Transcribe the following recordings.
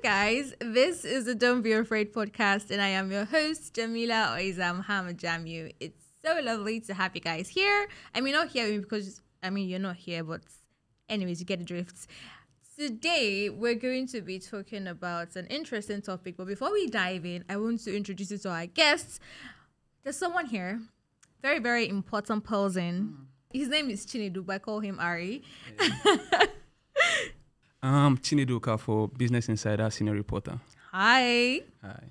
guys, this is the Don't Be Afraid podcast, and I am your host, Jemila or Muhammad Jamu. It's so lovely to have you guys here. I mean, not here because, you're not here, but anyways, you get the drift. Today, we're going to be talking about an interesting topic, but before we dive in, I want to introduce you to our guests. There's someone here, very, very important person. His name is Chinedu, but I call him Ari. Chinedu for Business Insider Senior Reporter. Hi. Hi.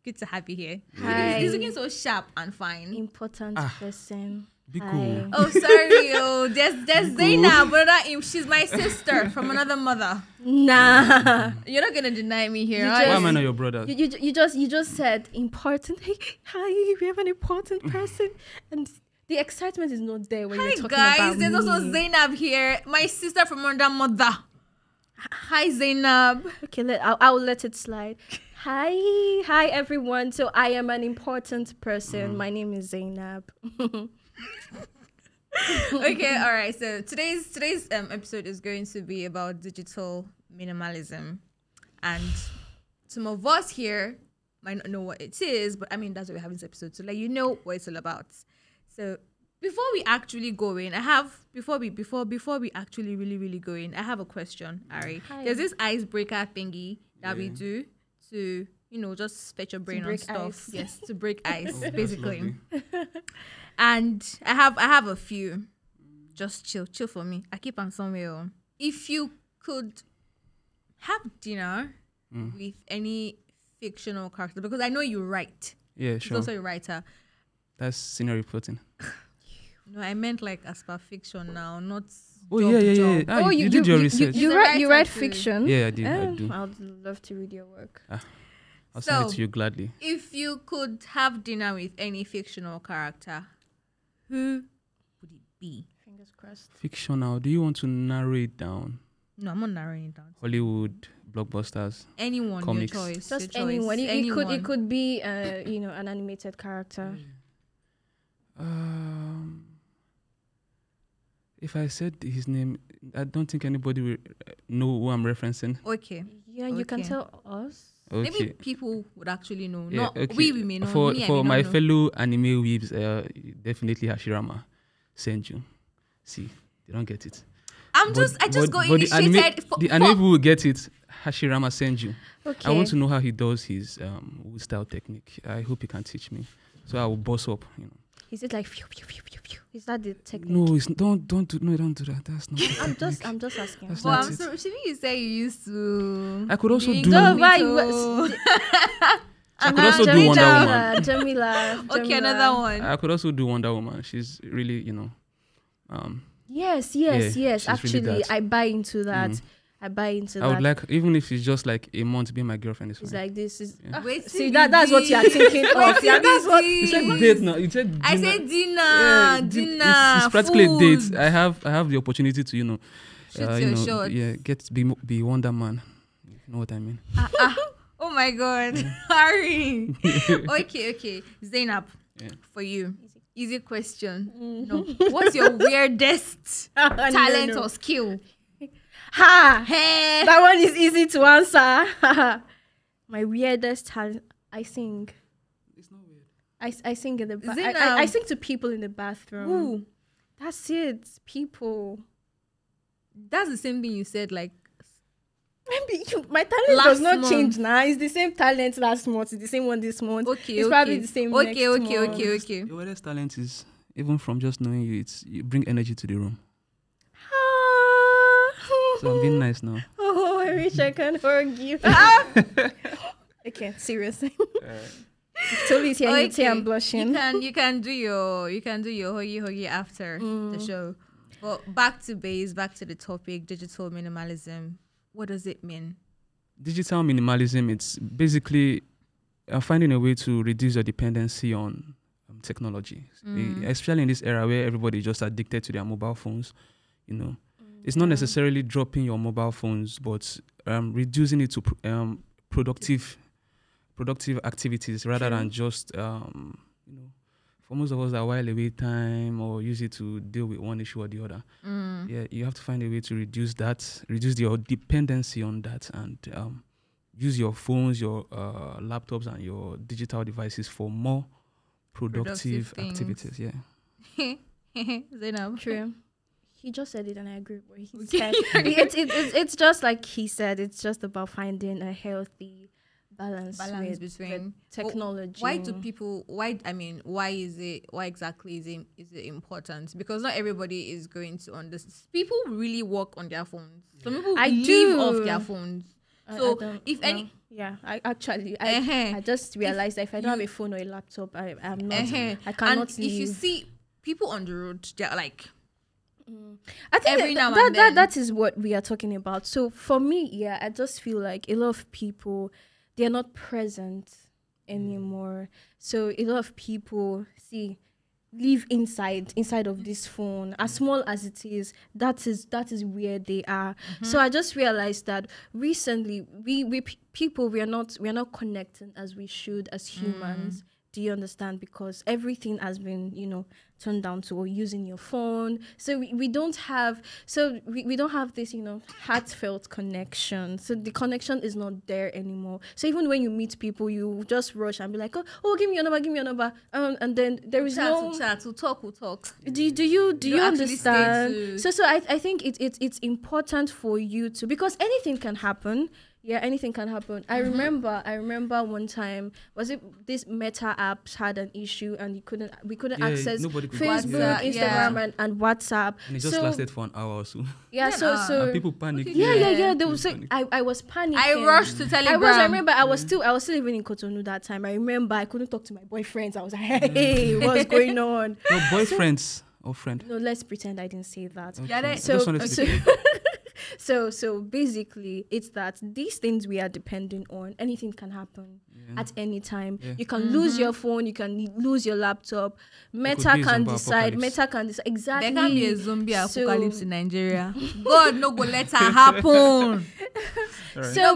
Good to have you here. Hi. He's looking so sharp and fine. Important person. Be Hi. cool. Oh, sorry. There's Zainab, brother. She's my sister from another mother. Nah. You're not gonna deny me here. You are Why you? am I not your brother? You just said important. Hey, hi, we have an important person, and the excitement is not there when Hi you're talking guys. about There's me. also Zainab here, my sister from another mother. Hi Zainab. Okay, I'll let it slide. Hi everyone. So I am an important person. My name is Zainab. Okay, all right. So today's episode is going to be about digital minimalism, and some of us here might not know what it is, but that's why we're having this episode to let you know what it's all about. So before we actually go in, before we actually really go in, I have a question, Ari. Hi. There's this icebreaker thingy that we do to just spit your brain on break stuff. ice. Yes, to break ice, Oh, that's basically. lovely. And I have a few. Just chill for me. I keep on somewhere. If you could have dinner with any fictional character, because I know you write. Yeah, She's sure. also a writer. That's senior reporting. No, I meant like as per fiction now, not. Oh, job. yeah. Ah, you did your research. You He's a write writer too. fiction. Yeah, I do. I'd love to read your work. I'll send it So- to you gladly. If you could have dinner with any fictional character, who would it be? Fingers crossed. Fictional. Do you want to narrow it down? No, I'm not narrowing it down. Hollywood, blockbusters. Anyone, Comics. your choice. Just your choice. anyone. It Anyone. could be an animated character. If I said his name, I don't think anybody will know who I'm referencing. Okay. Yeah, you can Okay. tell us. Okay. Maybe people would actually know. Yeah, Not okay. we may know. For me, I for may my not know. fellow anime weebs, definitely Hashirama, Senju. See, they don't get it. I just got but initiated. the anime people will get it. Hashirama Senju. Okay. I want to know how he does his wood style technique. I hope he can teach me, so I will boss up. Is it like phew, phew, phew, phew, phew? Is that the technique? No, it's don't do that. That's not. the I'm technique. just asking. That's Well, not I'm it. sorry. Shouldn't you say you used to? I could also be do. Go, why incognito? I could also do Wonder Woman. Jamila. Okay, another one. I could also do Wonder Woman. She's really, Yes. she's Actually, really that. I buy into that. I buy into I that. would like, even if it's just like a month being my girlfriend, is It's fine. like this is. Yeah. Wait, See, that's what you are thinking of. Wait, Yeah, that's what. You said date now. You said I dinner. said dinner. Yeah, Dinner. It's practically food. a date. I have the opportunity to, Shoot your shot. be Wonder Man. You know what I mean? Oh my God. Sorry. Okay. Zainab, Yeah. for you. Easy question. No. What's your weirdest talent or skill? Ha! Hey. That one is easy to answer. My weirdest talent. I sing. It's not weird. I sing in the Is it, I sing to people in the bathroom. Ooh, That's it. People. that's the same thing you said. Like, Maybe my talent Last does not month. change now. It's the same talent last month. It's the same one this month. okay, It's probably the same next month. Okay. Your weirdest talent is, even from just knowing you, you bring energy to the room. So I'm being nice now. Oh, I wish I can hug you. Okay, seriously. Toli's here. You say I'm blushing. You can do your huggy after the show. But back to base, back to the topic, digital minimalism. What does it mean? Digital minimalism, it's basically finding a way to reduce your dependency on technology, especially in this era where everybody is just addicted to their mobile phones. It's not necessarily dropping your mobile phones, but reducing it to productive activities rather than just for most of us that while away time or use it to deal with one issue or the other. Yeah, you have to find a way to reduce your dependency on that and use your phones, your laptops, and your digital devices for more productive activities. Yeah. Zainab. True. He just said it, and I agree with what he said. It's just like he said. It's just about finding a healthy balance between technology. Why do people? Why is it? Why exactly is it important? Because not everybody is going to understand. People really work on their phones. Some people live off their phones. So I just realized that if I don't have a phone or a laptop, I'm not. I cannot and leave. If you see people on the road, they're like. I think every now and then. that is what we are talking about. So for me, I just feel like a lot of people, they're not present anymore. So a lot of people live inside of this phone, as small as it is. That is where they are. So I just realized that recently we are not connecting as we should as humans. Do you understand? Because everything has been, turned down to using your phone. So we don't have this, heartfelt connection. So the connection is not there anymore. So even when you meet people, you just rush and be like, oh, give me your number. And then there is we'll talk. Do you understand? So I think it's important for you to, because anything can happen. Yeah, anything can happen. I remember one time, was it this Meta apps had an issue and we couldn't access Facebook, Instagram, and WhatsApp. And it just lasted for an hour or so. Yeah, so and people panicked. Yeah. There was I was panicking. I rushed to Telegram. I remember I was still living in Cotonou that time. I remember I couldn't talk to my boyfriends. I was like, hey, what's going on? No, boyfriends or friend. No, let's pretend I didn't say that. Okay. So basically, it's that these things we are depending on, anything can happen at any time. Yeah. You can lose your phone, you can lose your laptop. Meta can decide. Exactly. There can be a zombie apocalypse in Nigeria. God no go let it happen. Right. So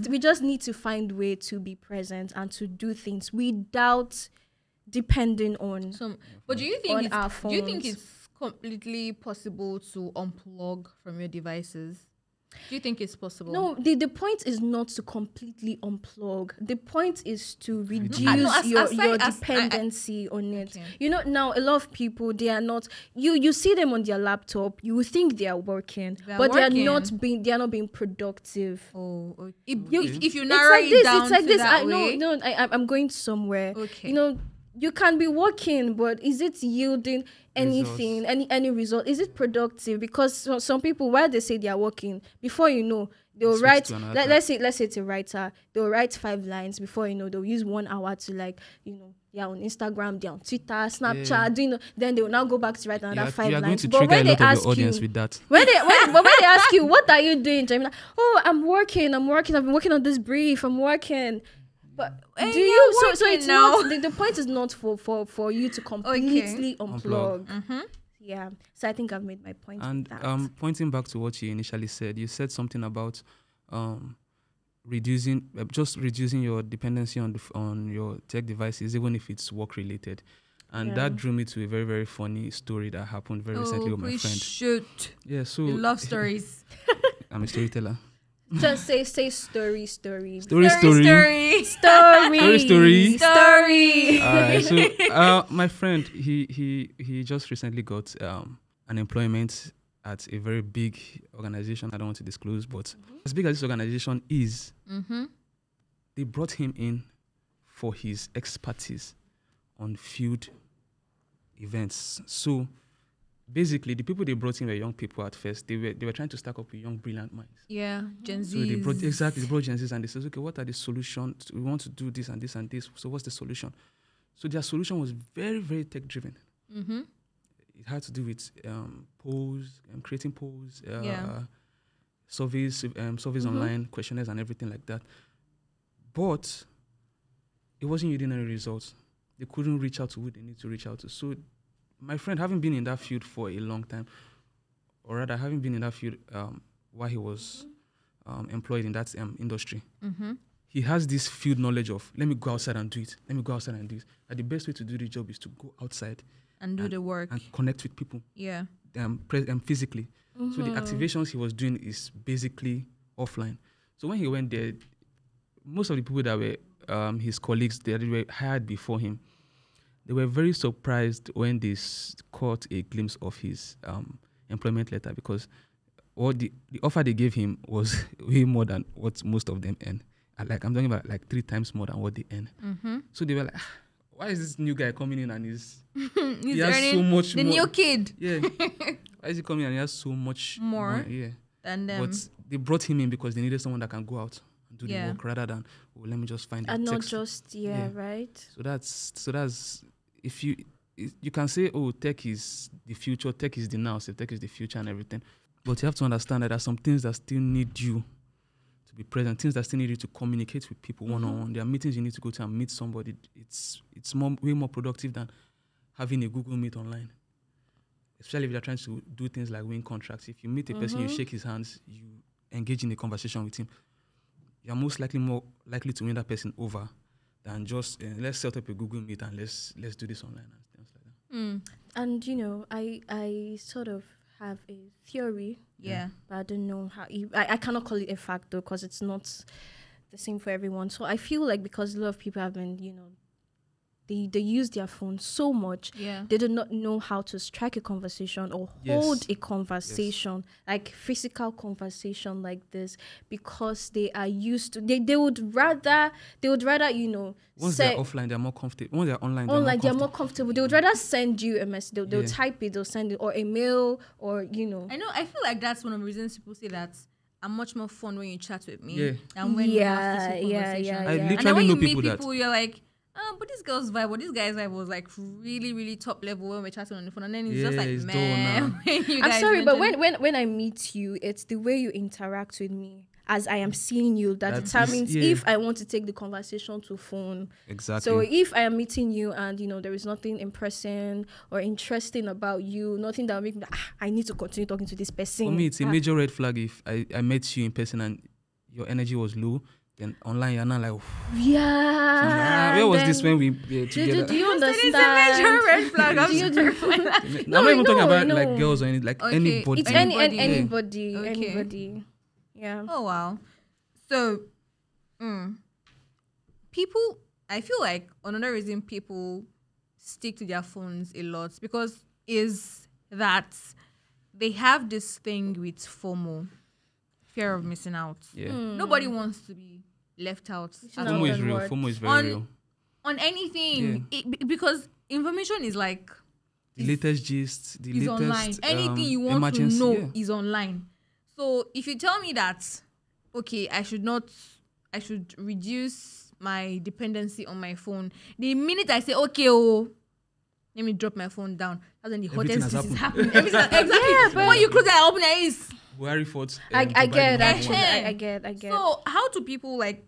we just need to find a way to be present and to do things without depending on. But do you think it's completely possible to unplug from your devices? Do you think it's possible? No, the point is not to completely unplug. The point is to reduce your dependency on it. Okay. Now a lot of people, they are not. You see them on their laptop. You think they are working, they are not being productive. Oh, okay. If you narrow it down, it's like this. I'm going somewhere. Okay. You can be working, but is it yielding anything, any result? Is it productive? Because some people, while they say they are working, before they'll write. Let's say it's a writer. They'll write 5 lines. Before they'll use 1 hour to they're on Instagram, they're on Twitter, Snapchat. Then they'll now go back to write another 5 lines. But when they ask you, with that. when they ask you, what are you doing, Jemila? Oh, I'm working. I've been working on this brief. I'm working. But do you? So it's now. Not the point is not for you to completely unplug. Yeah. So I think I've made my point. And pointing back to what you initially said, you said something about reducing your dependency on your tech devices, even if it's work related. And that drew me to a very, very funny story that happened very recently with my friend. Shoot. Yeah. So you love stories. I'm a storyteller. Just say story. Story. All right. So my friend, he just recently got an employment at a very big organization. I don't want to disclose, but as big as this organization is, they brought him in for his expertise on field events. So basically, the people they brought in were young people at first. They were trying to stack up with young, brilliant minds. Yeah, Gen Z. So they brought Gen Zs and they said, okay, what are the solutions? We want to do this and this and this. So what's the solution? So their solution was very, very tech-driven. It had to do with polls, creating polls, surveys online, questionnaires and everything like that. But it wasn't yielding any results. They couldn't reach out to who they need to reach out to. So my friend, having been in that field for a long time, or rather having been in that field while he was employed in that industry, he has this field knowledge of, let me go outside and do it. And the best way to do the job is to go outside and do the work. And connect with people. Yeah. Physically. So the activations he was doing is basically offline. So when he went there, most of the people that were his colleagues that were hired before him, they were very surprised when they caught a glimpse of his employment letter, because what the offer they gave him was way more than what most of them earn. And like I'm talking about like 3 times more than what they earn. Mm-hmm. So they were like, why is this new guy coming in and he He's has earning so much the more? new kid. Yeah. Why is he coming in and he has so much More Yeah. than them. But they brought him in because they needed someone that can go out and do the Yeah. work, rather than, oh, let me just find And the not text. just right. So that's if you can say, oh, tech is the future, tech is the now, so tech is the future and everything. But you have to understand that there are some things that still need you to be present, things that still need you to communicate with people one-on-one. There are meetings you need to go to and meet somebody. It's way more productive than having a Google Meet online. Especially if you're trying to do things like win contracts. If you meet a person, you shake his hands, you engage in a conversation with him, you're most likely more likely to win that person over than just let's set up a Google Meet and let's do this online and things like that. And I sort of have a theory, Yeah. but I don't know how. I cannot call it a fact though, because it's not the same for everyone. So I feel like because a lot of people have been, they use their phone so much, they do not know how to strike a conversation or hold a conversation, like physical conversation like this, because they are used to. They would rather Once they're offline, they're more comfortable. Once they're online, they're more comfortable. They would rather send you a message. They'll type it. They'll send it, or a mail, or I feel like that's one of the reasons people say that I'm much more fun when you chat with me Yeah. than when we have physical conversations. yeah. I And then literally when know you meet people that. people, you're like, but this girl's vibe or this guy's vibe was like really, really top level when we're chatting on the phone, and then it's just like, it's dull man. now. when you I'm guys sorry, but mention- when I meet you, it's the way you interact with me as I am seeing you that That is- determines yeah. if I want to take the conversation to phone. Exactly. So if I am meeting you and there is nothing impressing or interesting about you, nothing that will make me I need to continue talking to this person. For me, it's a major red flag if I met you in person and your energy was low. Then online, you're not like, where was this when we were together? Do you understand? It's a major red flag. I'm Do you- sorry. I'm not even talking about no. like girls or anything, like Okay, anybody. It's Anybody. anybody. Okay. Anybody. Yeah. Oh wow. So, people. I feel like another reason people stick to their phones a lot because is that they have this thing with FOMO, fear of missing out. Yeah. Nobody wants to be left out. at No. FOMO all. is real. Words. FOMO is very real. On anything, because information is like The latest gist, the is latest online. Anything you want emergency, to know yeah. is online. So if you tell me that, okay, I should reduce my dependency on my phone. The minute I say, okay, let me drop my phone down, that's when the Everything hottest has thing is happened. happening. Exactly. When you close that, open your eyes. Buhari fought. I Dubai get the actually. one. I get. So how do people like?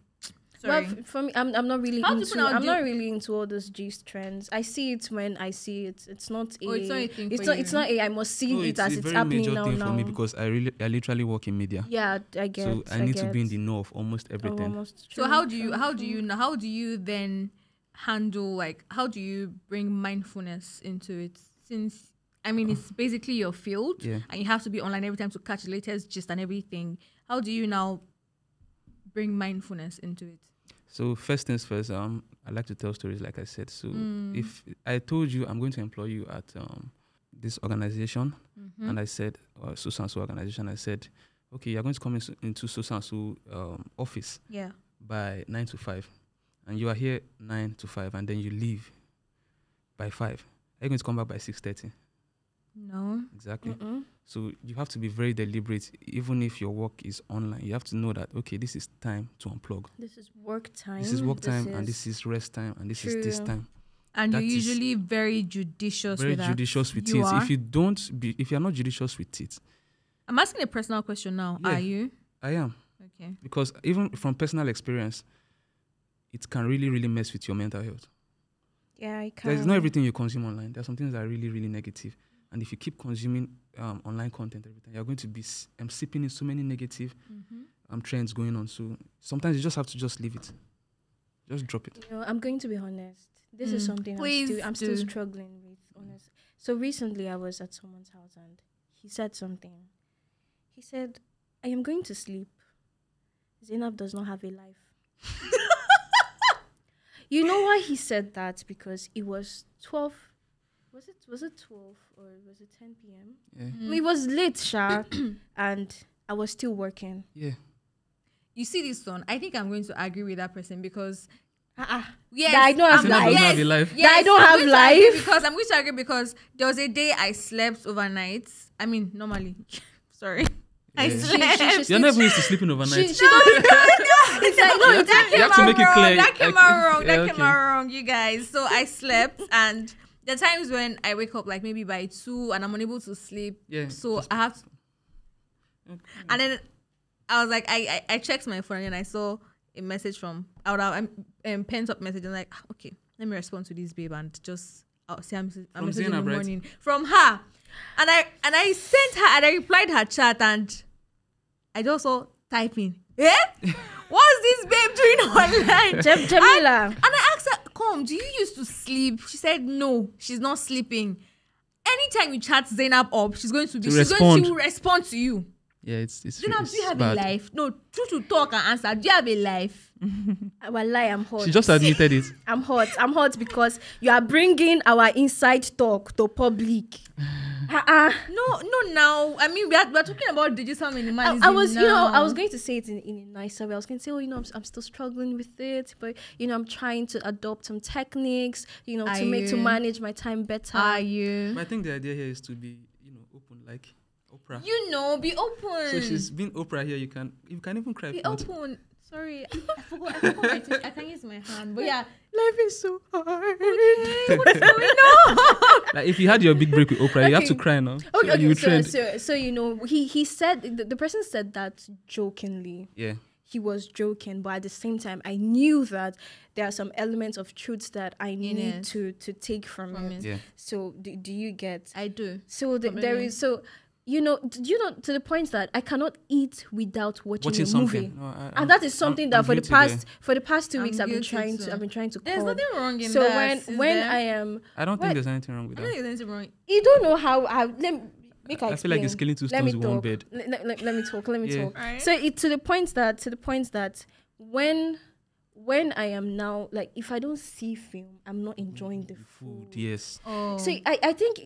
Sorry. Well, for me, I'm not really How do into. people now I'm do- not really into all those gist trends. I see it when I see it. It's not a. Oh, it's not a thing It's for not. you. It's not a. I must see No, it it's as a it's very happening major now. thing for me Now. because I literally work in media. Yeah, I get. So I need to be in the get. know of almost everything. Almost So true, how do true. you then handle, like, how do you bring mindfulness into it? Since it's basically your field, Yeah. and you have to be online every time to catch the latest gist and everything. How do you now bring mindfulness into it? So first things first, I like to tell stories, like I said. So if I told you I'm going to employ you at this organization, and I said, so and so organization, I said, okay, you're going to come into so and so office Yeah. by 9 to 5, and you are here 9 to 5, and then you leave by 5. Are you going to come back by 6:30? No. Exactly. So you have to be very deliberate, even if your work is online. You have to know that, okay, this is time to unplug. This is work time. This is work time, and this is rest time, and this is this True. time. And That you're is usually very judicious Very with that. judicious with You it. are? If you're not judicious with it, I'm asking a personal question now. Yeah. Are you? I am. Okay. Because even from personal experience, it can really, really mess with your mental health. Yeah, I can. There's not everything you consume online. There are some things that are really, really negative. And if you keep consuming online content every time, you're going to be sipping in so many negative trends going on. So sometimes you just have to just leave it. Just drop it. I'm going to be honest. This is something Please I'm still do. struggling with, honest. So recently I was at someone's house and he said something. He said, I am going to sleep. Zainab does not have a life. You know why he said that? Because it was 12. Was it 12 or was it 10 p.m.? Yeah. It was late, Sha, and I was still working. Yeah. You see this one? I think I'm going to agree with that person because Yes, that I don't have Zainab life. does not have a life. That I don't have life. Because I'm going to agree because there was a day I slept overnight. I mean, normally. Sorry. I slept. You're never used to sleeping overnight. She don't. It's like, no, that you came have to out make it wrong. clear. That came out wrong. Yeah, That came out wrong, you guys. So I slept, and there are times when I wake up like maybe by 2 and I'm unable to sleep. Yeah. So I have to. Okay. And then I was like, I checked my phone and I saw a message from pent up message. And like, okay, let me respond to this babe and just I'll see a message in the Zainab, right? morning from her. And I sent her and I replied her chat and I just saw typing. What's this babe doing online? Jemila. And I asked her, come, do you used to sleep? She said no, she's not sleeping. Anytime you chat Zainab up, she's going to respond to you. Yeah, it's Zainab, do you have bad. a life? No, true to talk and answer. Do you have a life? Wallahi, I'm hot. She just admitted it. I'm hot because you are bringing our inside talk to public. No, now. I mean, we're talking about digital minimalism. I was, now. I was going to say it in a nicer way. I was going to say, I'm still struggling with it, but I'm trying to adopt some techniques, to manage my time better. Are you? But I think the idea here is to be, open like Oprah. Be open. So she's being Oprah here. You can even cry. Be open. Sorry, I forgot my thing. I can use my hand, but yeah, life is so hard. Okay, what's going on? Like if you had your big break with Oprah, you have to cry now. So he said the person said that jokingly. Yeah. He was joking, but at the same time, I knew that there are some elements of truths that I need to take from it. Yeah. So do you get? I do. So there is to the point that I cannot eat without watching a movie, and that is something that for the past 2 weeks I've been trying to. There's nothing wrong in so that. So when I am, I don't think there's anything wrong with I that. don't think there's anything wrong. You don't know how. I feel like it's killing two stones with one bird. Let me talk. Right. So to the point that when I am now, like, if I don't see film, I'm not enjoying the food. Yes. Oh. So I think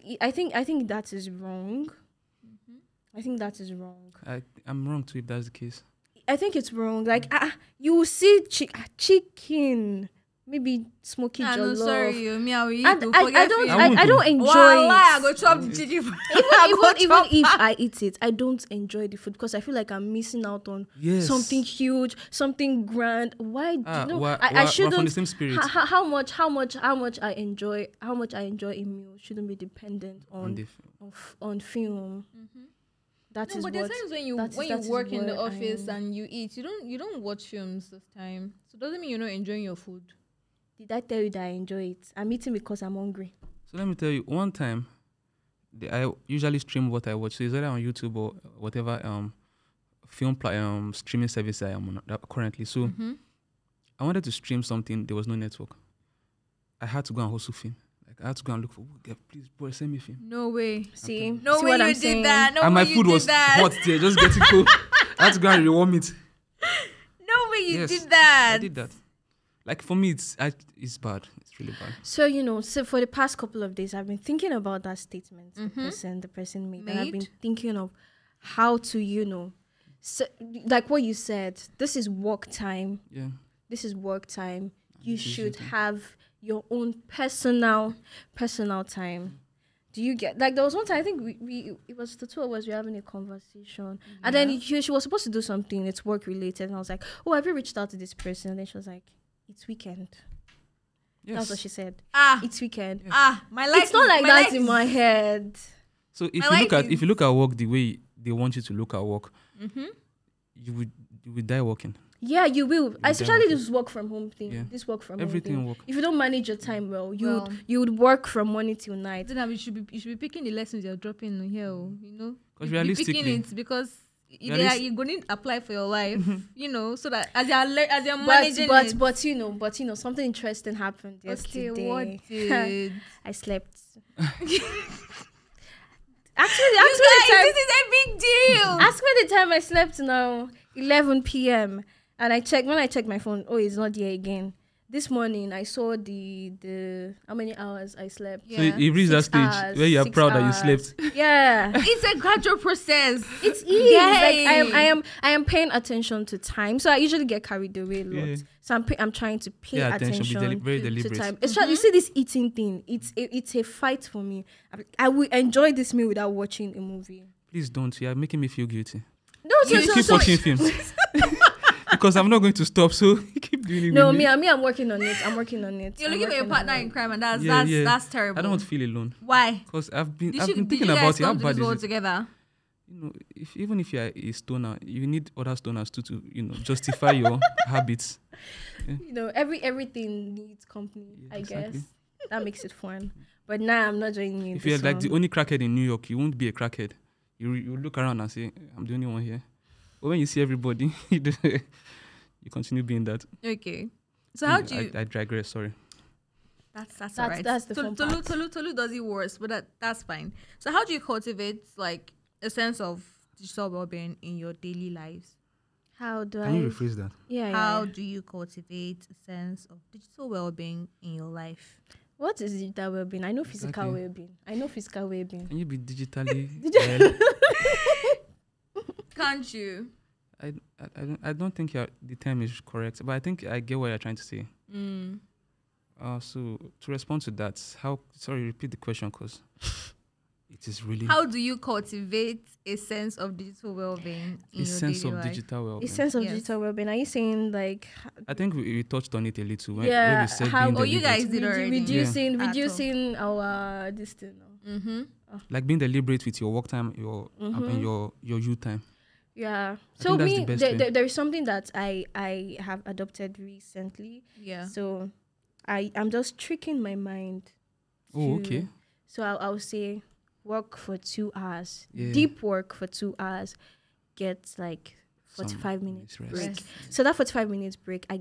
that is wrong. I think that is wrong. I'm wrong too if that's the case. I think it's wrong. Like you will see chicken, maybe smoky jollof. No, sorry, me I will eat. And I don't enjoy it. I go chop the chicken. Even if I eat it, I don't enjoy the food because I feel like I'm missing out on something huge, something grand. Why? I shouldn't. From the same spirit. How much I enjoy a meal shouldn't be dependent on film. Mm-hmm. That is but there's times when you work in the office and you eat, you don't watch films this time. So doesn't mean you're not enjoying your food. Did I tell you that I enjoy it? I'm eating because I'm hungry. So let me tell you, one time, I usually stream what I watch. So it's either on YouTube or whatever film streaming service I am on currently. So I wanted to stream something. There was no network. I had to go and hustle film. I had to go and look for, please, boy, send me film. No way. See way you did that. No and way my food was hot there, just getting cold. I had to go and rewarm it. No way you did that. I did that. Like for me, it's bad. It's really bad. So for the past couple of days, I've been thinking about that statement the person made. And I've been thinking of how to, so, like what you said, this is work time. Yeah. This is work time. You should have your own personal time. Do you get, like, there was one time I think it was the two of us, we were having a conversation and then she was supposed to do something, it's work related, and I was like, oh, have you reached out to this person? And then she was like, it's weekend. Yes. That's what she said. It's weekend. Yes. My life. It's not like that in my head. So if you look at work the way they want you to look at work, you would die working. Yeah, you will. Especially this work from home thing. Yeah. This work from everything home thing. Work. If you don't manage your time well, you would work from morning till night. Then you should be picking the lessons you're dropping here, Because realistically, picking it because you're going to apply for your life, so that as you're managing it. But something interesting happened yesterday. Okay, what did? I slept. Actually, this is a big deal. Ask me the time I slept now, 11 p.m. And when I check my phone, oh, it's not there again. This morning I saw the how many hours I slept. So you reach that 6 stage hours, where you are 6 proud that you hours. slept. Yeah. It's a gradual process. It is. Yay. Like I am paying attention to time. So I usually get carried away a lot. Yeah. So I'm trying to pay attention be very to deliberate. time. You see this eating thing. It's a fight for me. I will enjoy this meal without watching a movie. Please don't. You are making me feel guilty. No, Keep watching films. Because I'm not going to stop, so keep doing it. No, with me, I'm working on it. You're looking for your partner in crime, and that's terrible. I don't want to feel alone. Why? Because I've been Did you thinking guys about it. How come to bad this is world it? together? You know, even if you are a stoner, you need other stoners to justify your habits. You know, everything needs company. Yeah, I exactly. guess that makes it fun. But now I'm not joining you. If you're like the only crackhead in New York, you won't be a crackhead. You look around and say, I'm the only one here. But when you see everybody, you continue being that. Okay. So how do you? I digress. Sorry. That's alright. That's the fun part. Tolu does it worse, but that's fine. So how do you cultivate like a sense of digital well-being in your daily lives? How do Can you rephrase that? Yeah. How do you cultivate a sense of digital well-being in your life? What is digital well-being? I know physical Exactly. well-being. I know physical well-being. Can you be digitally well? Can't you? I don't think the term is correct, but I think I get what you're trying to say. So to respond to that, repeat the question, because it is really How do you cultivate a sense of digital well-being in a your sense daily of life? digital A well-being. sense of Yes. digital well-being. Are you saying like I think we touched on it a little when Yeah, we said how- being Oh, you deliberate. guys did already. reducing Yeah. reducing our this thing? Mm-hmm. Like being deliberate with your work time, and your you time. Yeah. I So think that's me, the best way. there is something that I have adopted recently. Yeah. So I'm just tricking my mind. Oh, to- okay. So I'll say work for 2 hours, Yeah. deep work for 2 hours, get like 45 Some minutes rest. break. So that 45 minutes break, I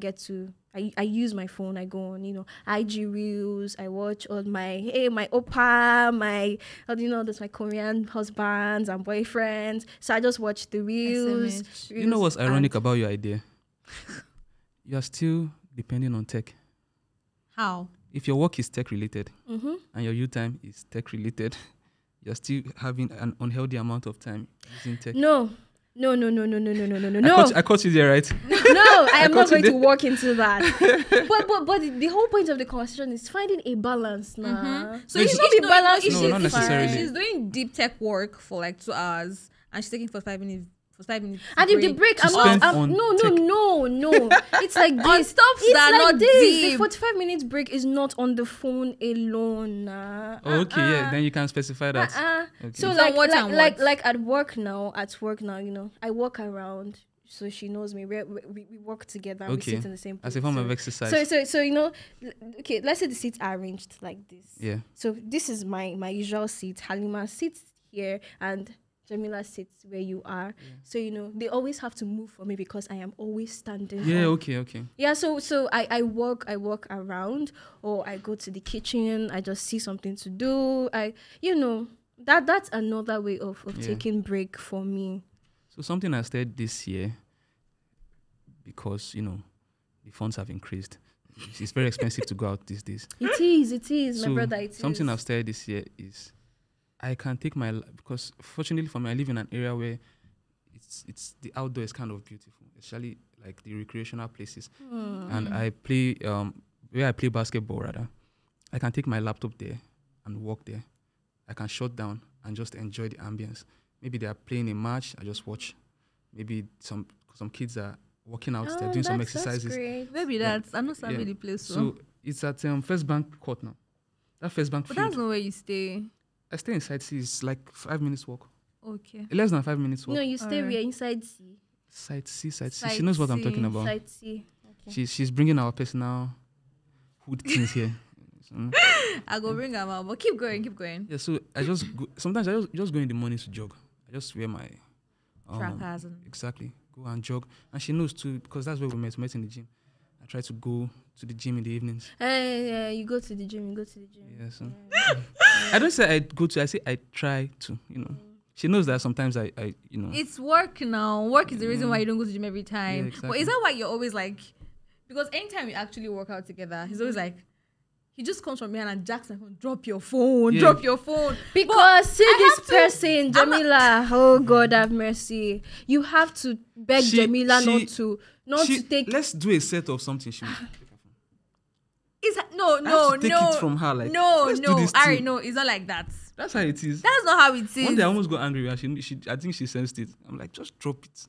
use my phone. I go on, IG reels. I watch all my oppa, that's my Korean husbands and boyfriends. So I just watch the reels. SMH. You know what's ironic and- about your idea? You are still depending on tech. How? If your work is tech related Mhm. and your you time is tech related, you're still having an unhealthy amount of time using tech. No. I caught you there, right? No, I am not caught you going to there. walk into that. but the whole point of the conversation is finding a balance now. So No, if it's she's not balanced, if No, she's not necessarily. She's doing deep tech work for like 2 hours and she's taking for 5 minutes. And if the break, To I'm not. spend on No. It's like this. On stuff It's that are like not this. deep. The 45 minutes break is not on the phone alone. Nah. Oh, okay, yeah. Then you can specify that. Okay. So So what and what? like at work now, I walk around. So she knows me. We work together. We Okay. sit in the same place. As a form of exercise. So okay. Let's say the seats are arranged like this. Yeah. So this is my usual seat. Halima sits here and Jemila sits where you are. So they always have to move for me because I am always standing. Yeah, up. okay. Yeah, so I walk around, or I go to the kitchen. I just see something to do. That's another way of taking break for me. So something I started this year, because the funds have increased. It's very expensive to go out these days. It is, So my brother. It is something I've started this year is I can take because fortunately for me, I live in an area where it's the outdoor is kind of beautiful, especially like the recreational places. And I play where I play basketball rather. I can take my laptop there and walk there. I can shut down and just enjoy the ambience. Maybe they are playing a match, I just watch. Maybe some kids are working out, they're doing some exercises. That's great. Maybe that's I'm not savvy Yeah. the place. So it's at First Bank Court now. That First Bank But field. that's not where you stay. I stay inside C. It's like 5 minutes walk. Okay. Less than 5 minutes walk. No, you stay Alright. where inside C. Side C. She Side knows what I'm C. talking about. Side C. Okay. She's bringing our personal hood things here. So, I go bring them out, but keep going. yeah, so I just sometimes I just go in the morning to jog. I just wear my Trackers and exactly, go and jog. And she knows too, because that's where we met in the gym. I try to go to the gym in the evenings. Yeah, you go to the gym. Yeah, so I don't say I go to, I say I try to, she knows that sometimes I It's work now. Work is the reason why you don't go to the gym every time. Yeah, exactly. But is that why you're always like? Because anytime we actually work out together, he's always like. He just comes from behind and jacks my phone. Drop your phone. Yeah. Drop your phone. Because see I this person, Jemila. Oh God, have mercy. You have to beg Jemila not to take. Let's do a set of something. She will take her phone. Is that, I have to take it from her. Like, let's do this Ari, too. no, it's not like that. That's how it is. That's not how it is. One day I almost got angry with her. I think she sensed it. I'm like, just drop it.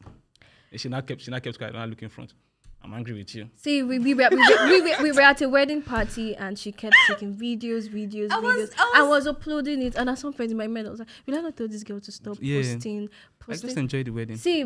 And she not kept quiet. I'm not looking in front. I'm angry with you. See, we were at a wedding party and she kept taking videos. I was uploading it, and at some point in my mind I was like, will I not tell this girl to stop posting? I just enjoyed the wedding. See,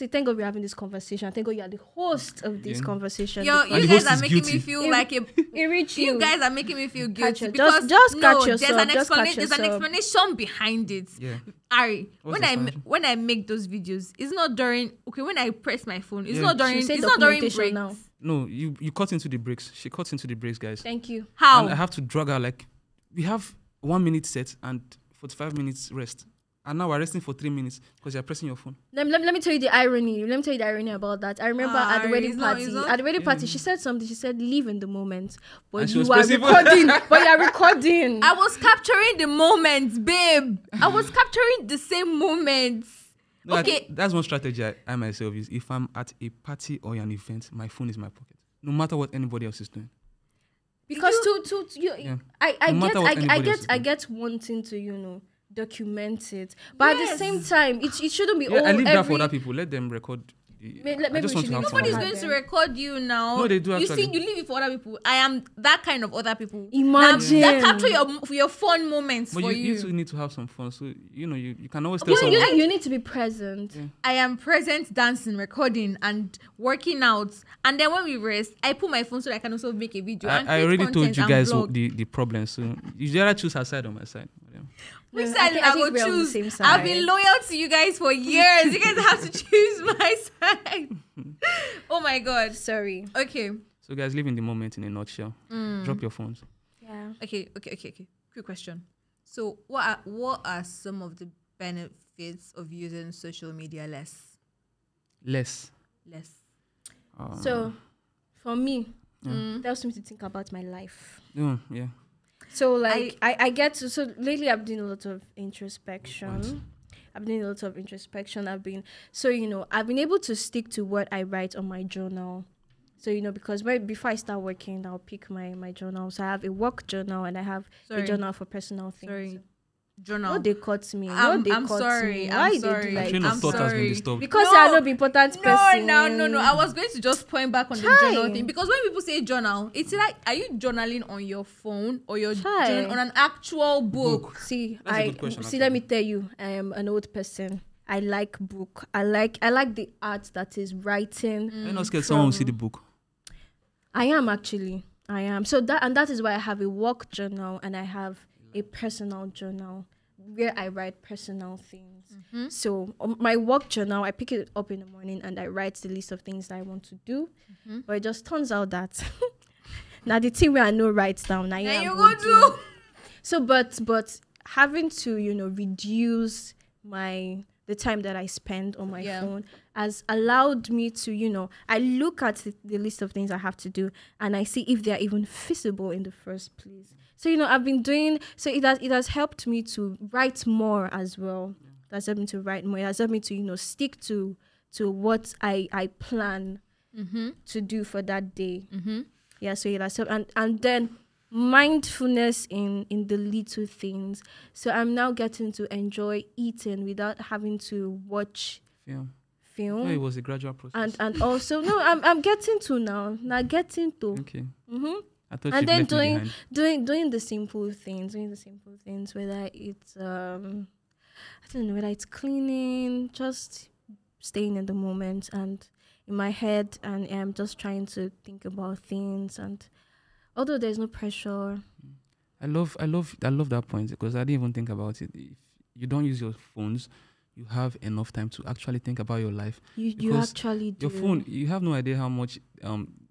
thank God we're having this conversation. Thank God you are the host of this conversation. You the guys host are is making guilty. me feel like a. It reached You you. guys are making me feel guilty Catch because just catch yourself. there's an Just catch explanation. There's an yourself. explanation behind it. Yeah. Ari, What's the explanation? when I make those videos, it's not during. Okay, when I press my phone, it's Yeah. not during. She said It's not during documentation breaks. now. No, you cut into the breaks. She cut into the breaks, guys. Thank you. How? And I have to drag her like, we have 1 minute set and 45 minutes rest. And now we're resting for 3 minutes because you're pressing your phone. Let me tell you the irony. Let me tell you the irony about that. I remember at the wedding party. She said something. She said, "Live in the moment," but And she you was are pressing- recording. But you are recording. I was capturing the moments, babe. I was capturing the same moments. No, Okay. that's one strategy I myself use. If I'm at a party or an event, my phone is in my pocket. No matter what anybody else is doing. Because Yeah. I No matter what anybody else is I doing. get wanting to document it, but at the same time it shouldn't be Yeah, all I leave that for every. other people. Let them record. Maybe I just we want should to have leave fun. it Nobody's for with her going to then. record you now. No, they do You see, actually. you leave it for other people. I am that kind of other people. Imagine. That capture your fun moments But for you you. too need to have some fun. So, you can always tell You, someone. you need to be present. Yeah. I am present, dancing, recording, and working out. And then when we rest, I put my phone so that I can also make a video. and I create already told content you and guys vlog. the problem. So you either choose her side or my side. Yeah. Which No, side I I think will we're on the choose? same I've side. been loyal to you guys for years. You guys have to choose my side. Oh my god. Sorry. Okay. So guys, live in the moment in a nutshell. Drop your phones. Yeah. Okay. Quick question. So what are some of the benefits of using social media less? Less. So for me, Yeah. that helps me to think about my life. Yeah. So like I get to, so lately I've done a lot of introspection. I've been able to stick to what I write on my journal. So because before I start working, I'll pick my journal. So I have a work journal and I have a journal for personal things. Sorry. Journal. What they cut me? I'm What they cut sorry. me? I'm Why they sorry. do My like train this? of thought has been sorry. disturbed. Because No. you are not the important person. No. I was going to just point back on the Chai. journal thing because when people say journal, it's like, are you journaling on your phone or you're Chai. journaling on an actual book? See, That's a good question, see. actually. Let me tell you, I am an old person. I like book. I like the art that is writing. I'm not scared someone will see the book. I am actually. I am. So that is why I have a work journal and I have a personal journal where I write personal things. So my work journal, I pick it up in the morning and I write the list of things that I want to do. But it just turns out that now the thing where I know write down, I And am you go go do. So, but having to reduce the time that I spend on my phone has allowed me to I look at the list of things I have to do and I see if they are even feasible in the first place. So I've been doing, so it has helped me to write more as well. It has helped me to write more. It has helped me to stick to what I plan to do for that day. Yeah, so it has helped, and then mindfulness in the little things. So I'm now getting to enjoy eating without having to watch Film. film. No, it was a gradual process. And also I'm getting to now getting to Okay. I thought and you'd then left me behind. doing the simple things, whether it's I don't know, whether it's cleaning, just staying in the moment and in my head, and I'm just trying to think about things, and although there's no pressure. I love that point because I didn't even think about it. If you don't use your phones, you have enough time to actually think about your life. You Because actually do. Your phone, you have no idea how much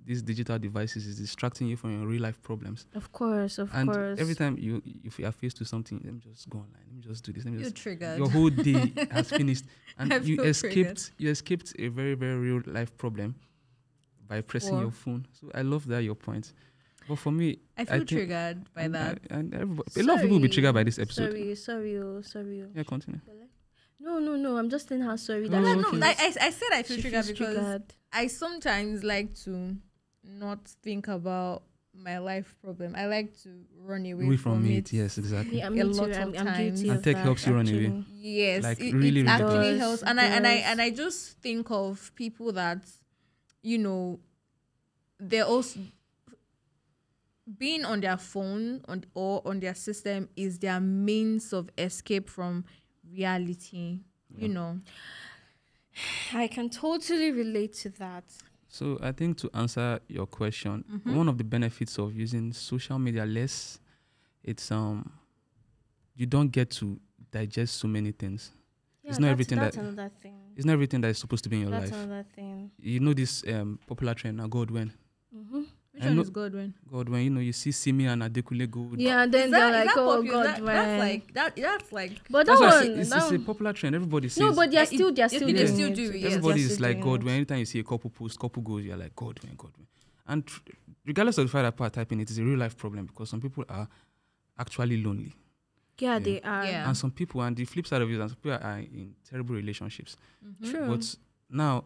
these digital devices is distracting you from your real life problems. Of course, And every time if you are faced with something, let me just go online, let me just do this, let me You're just triggered. your whole day has finished, and I you feel escaped a very, very real life problem by pressing your phone. So I love that your point. But for me, I feel triggered by that. And everybody, a lot of people will be triggered by this episode. Sorry. Yeah, continue. No. I'm just saying how sorry Oh, that. okay. No, I said I feel She triggered feels because triggered. I sometimes like to not think about my life problem. I like to run away from it. Yes, exactly. Yeah, A me lot too. of I'm times. guilty And of tech that, helps you run away. actually. Yes, Like, it really, really actually does. helps. And I just think of people that, they're also being on their phone or on their system is their means of escape from reality. Yeah. I can totally relate to that. So I think to answer your question, one of the benefits of using social media less, it's you don't get to digest so many things. Yeah, It's not everything that's that- another thing. It's not everything that is supposed to be in your That's life. another thing. You know this popular trend now, Godwin. Which I one know- is Godwin? Godwin, you see Simi and Adekule Gold. Yeah, and then Is they're that like, oh popular? God, man. That's like But That's that why I one, say it's that a one. popular trend. Everybody says. No, but they're still they doing still it. do it, yes. Everybody They're is still like doing Godwin. it. Anytime you see a couple post, couple goes, you're like Godwin. And regardless of the fact that people are typing, it is a real life problem because some people are actually lonely. Yeah, they are. Yeah. And some people, and the flip side of it, and some people are in terrible relationships. True. But now,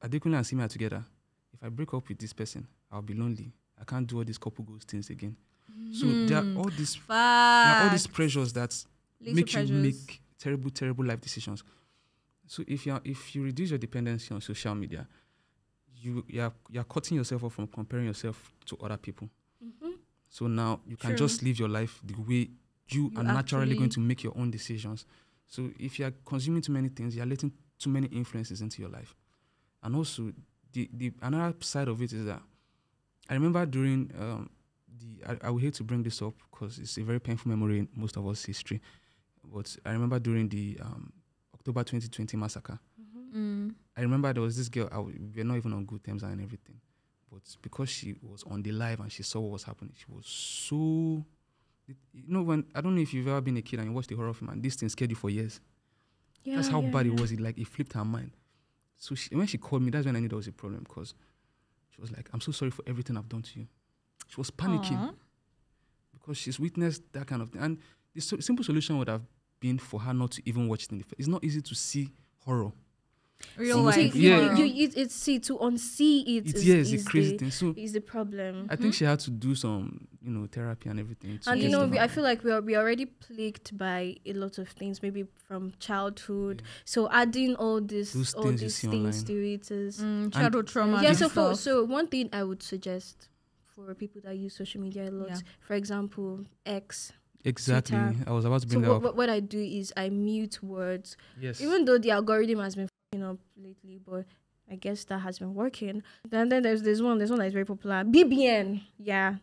Adekunle and Simi are together. If I break up with this person, I'll be lonely. I can't do all these couple goals things again. So there are all these pressures that make you make terrible life decisions. So if you reduce your dependency on social media, you're cutting yourself off from comparing yourself to other people. So now you can just live your life the way you are naturally going to make your own decisions. So if you are consuming too many things, you are letting too many influences into your life. And also, the another side of it is that I remember during I would hate to bring this up because it's a very painful memory in most of us history. But I remember during the October 2020 massacre, I remember there was this girl, we were not even on good terms and everything. But because she was on the live and she saw what was happening, she was so... I don't know if you've ever been a kid and you watched the horror film and this thing scared you for years. Yeah, That's how bad it was. It flipped her mind. So when she called me, that's when I knew there was a problem because she was like, I'm so sorry for everything I've done to you. She was panicking because she's witnessed that kind of thing. And the simple solution would have been for her not to even watch it in the face. It's not easy to see horror. Real life. To unsee it It's a crazy thing. So is the problem. I think she had to do some, therapy and everything. And I feel like we're already plagued by a lot of things, maybe from childhood. Yeah. So adding all these things to it is childhood trauma. Yeah. So one thing I would suggest for people that use social media a lot, for example, X. Exactly. Twitter. I was about to bring that up. What I do is I mute words. Yes. Even though the algorithm has been fucking up lately, but I guess that has been working. Then there's one that is very popular. BBN. Yeah.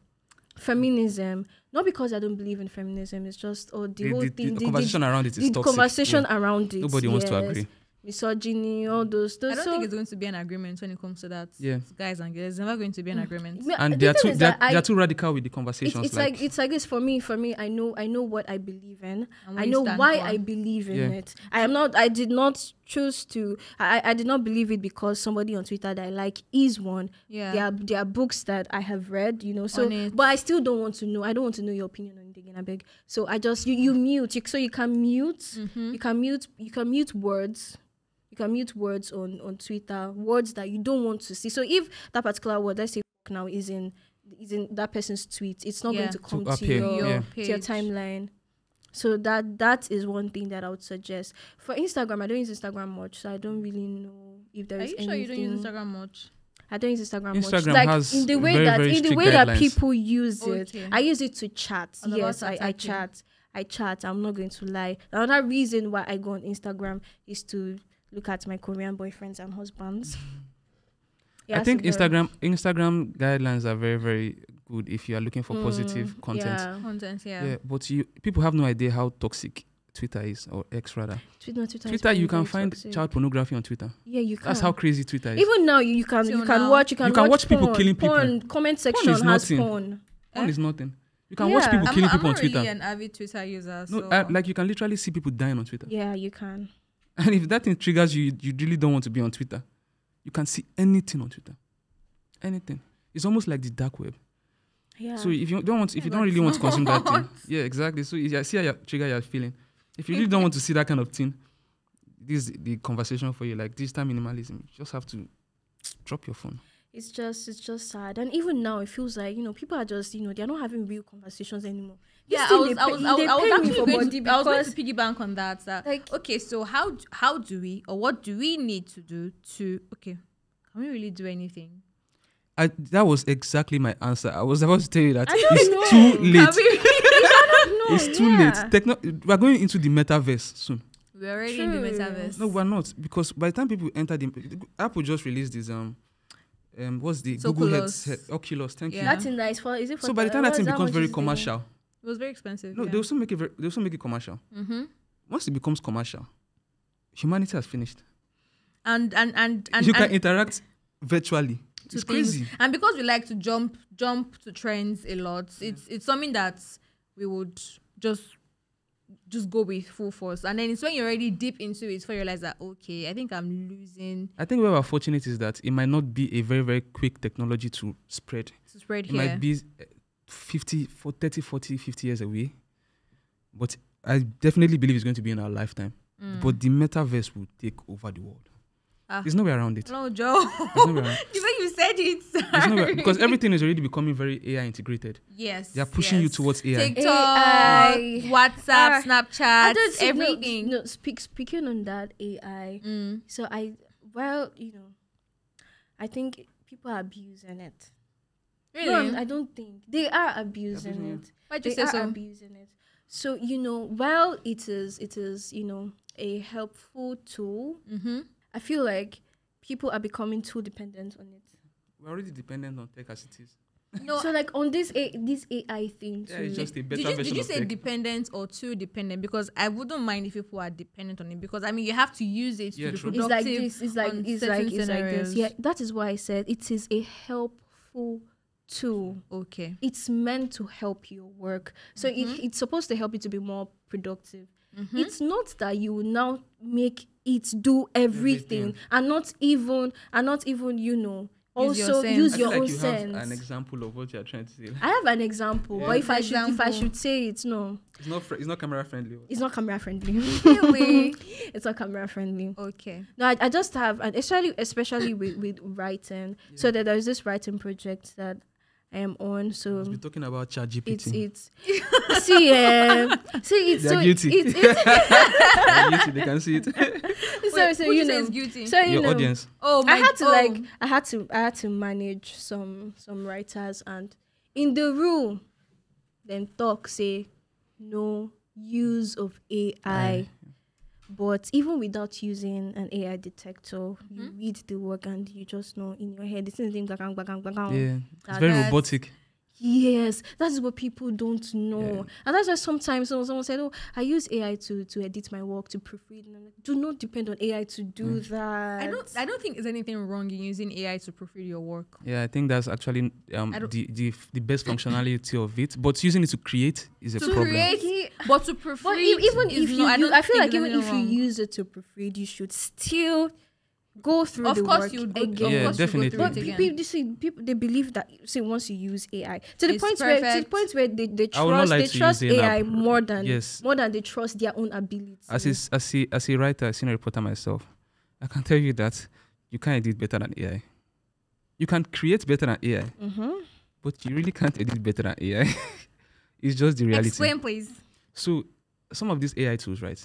Feminism. Not because I don't believe in feminism. It's just the whole thing. The conversation around it is toxic. Conversation around it. Nobody wants to agree. Misogyny, all those. I don't think it's going to be an agreement when it comes to that. Yeah. Guys and girls, there's never going to be an agreement. And they are too radical with the conversations. It's like this for me. I know what I believe in. I you know stand why for. I believe in it. I did not choose to. I did not believe it because somebody on Twitter that I like is one. Yeah. There are books that I have read. So, but I still don't want to know. I don't want to know your opinion on it again. I beg. So I just you mute. So you can mute. Mm-hmm. You can mute words. You can mute words on Twitter, words that you don't want to see. So if that particular word, let's say now, is in that person's tweet, it's not going to come to your timeline. So that is one thing that I would suggest. For Instagram, I don't use Instagram much, so I don't really know if there is anything. Are you sure you don't use Instagram much? I don't use Instagram much. Instagram Like has in the way very, that very that strict people use it. Okay. I use it to chat. I was Yes, about to I attack you. chat. I chat. I'm not going to lie. Another reason why I go on Instagram is to look at my Korean boyfriends and husbands. I think Instagram guidelines are very, very good if you are looking for positive content. Yeah. Content, Yeah, but people have no idea how toxic Twitter is, or X rather. Twitter, You can find child pornography on Twitter. Yeah, you can. That's how crazy Twitter is. Even now, you can watch people porn. killing people. Comment section has nothing. porn. Porn is nothing. You can watch people killing people on Twitter. I'm not really an avid Twitter user. No, So. like you can literally see people dying on Twitter. Yeah, you can. And if that thing triggers you, you really don't want to be on Twitter. You can see anything on Twitter. Anything. It's almost like the dark web. Yeah. So if you don't really want to consume that thing, yeah, exactly. So I see how your trigger you're feeling. If you really don't want to see that kind of thing, this is the conversation for you. Like digital minimalism, you just have to drop your phone. It's just sad. And even now, it feels like, people are just, they're not having real conversations anymore. Yeah, I was actually going to piggyback on that. Like, okay, so how do we, or what do we need to do to, can we really do anything? That was exactly my answer. I was about to tell you that it's too late. It's too late. We're going into the metaverse soon. We're already in the metaverse. No, we're not, because by the time people enter Apple just released this what's the Google headset, Oculus? Thank you. That's nice. Is it for so by the time that thing becomes very commercial, it was very expensive. No, they'll also make it commercial. Mm-hmm. Once it becomes commercial, humanity has finished. And you can interact virtually. It's crazy. And because we like to jump to trends a lot, it's something that we would just go with full force. And then it's when you're already deep into it before you realize that, okay, I think I'm losing. I think where we're fortunate is that it might not be a very, very quick technology to spread. It might be 30, 40, 50 years away. But I definitely believe it's going to be in our lifetime. But the metaverse will take over the world. There's no way around it. No, Joe. There's no way around. The way you said it. There's no way, because everything is already becoming very AI integrated. Yes. They are pushing you towards AI. TikTok, WhatsApp, Snapchat, everything. No, speaking on that AI. So I think people are abusing it. Really? No, I don't think. They are abusing it. Why'd you say so? They are abusing it. So, while it is, a helpful tool, I feel like people are becoming too dependent on it. We're already dependent on tech as it is. No, so like on this AI thing too. Yeah, it's just a better did version you of say tech. dependent or too dependent? Because I wouldn't mind if people are dependent on it, because I mean you have to use it to be true. productive. It's like this. Yeah, that is why I said it is a helpful tool. Okay. It's meant to help your work. So it's supposed to help you to be more productive. It's not that you will now make it do everything and not even also use your own sense. Have an example of what you're trying to say. I have an example, but if I should say it, no. It's not camera friendly. It's not camera friendly. Really? It's not camera friendly. Okay. No, I just have, and especially with writing. Yeah. So that there's this writing project that I am on. So we're talking about ChatGPT. It's they're guilty. They're guilty. They can see it. So who says guilty? So your audience. Oh, I had to manage some writers, and in the rule, then talk say no use of AI. But even without using an AI detector, you read the work and you just know in your head, this is it's very robotic. Yes, that is what people don't know. Yeah. And that's why sometimes someone said, oh, I use AI to edit my work, to proofread. And I'm like, do not depend on AI to do that. I don't think there's anything wrong in using AI to proofread your work. Yeah, I think that's actually the best functionality of it. But using it to create is a problem. But to proofread, but even if I feel like even if you use it to proofread, you should still go through the work again. Yeah, definitely. But people they believe that once you use AI to the point where they trust AI more than they trust their own ability. As a writer, as a reporter myself, I can tell you that you can't edit better than AI. You can create better than AI, but you really can't edit better than AI. It's just the reality. Explain, please. So some of these AI tools, right?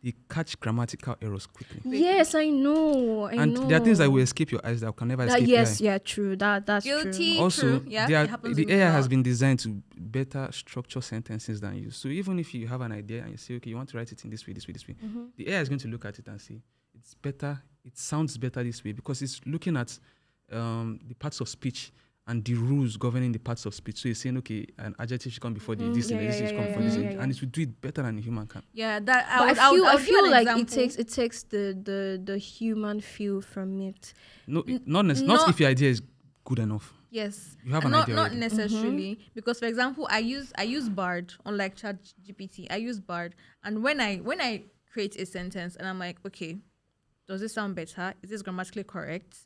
They catch grammatical errors quickly. Yes, I know. There are things that will escape your eyes that can never escape yes, AI. Yeah, true. That's guilty, true. Also, true. Yeah, the AI has been designed to better structure sentences than you. So even if you have an idea and you say, okay, you want to write it in this way, the AI is going to look at it and say, it's better, it sounds better this way, because it's looking at the parts of speech and the rules governing the parts of speech. So it's saying, okay, an adjective should come before the this and this should come before this, and it will do it better than a human can. Yeah, that I feel like it takes the human feel from it. No, not if your idea is good enough. Yes, you have an idea. Not necessarily, because for example, I use Bard, unlike ChatGPT. I use Bard, and when I create a sentence and I'm like, okay, does this sound better? Is this grammatically correct?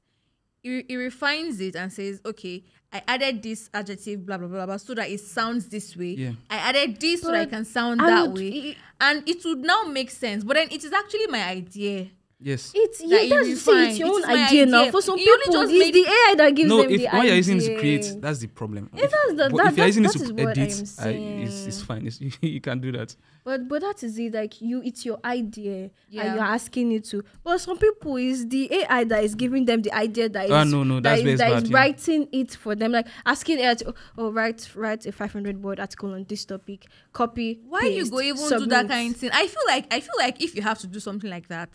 It refines it and says, okay, I added this adjective, blah, blah, blah, blah, so that it sounds this way. Yeah. I added this so that I can sound that way. And it would now make sense. But then it is actually my idea. Yes. It's your own idea now. For some people, it's the AI that gives them the idea. No, if when you're using it to create, that's the problem. If you're using it to edit, it's fine. You can do that. But that is it. Like it's your idea, and you're asking it to. But some people, it's the AI that is giving them the idea that is writing it for them. Like asking AI to write a 500-word article on this topic. Copy. Why paste, you go even submit. Do that kind of thing? I feel like if you have to do something like that,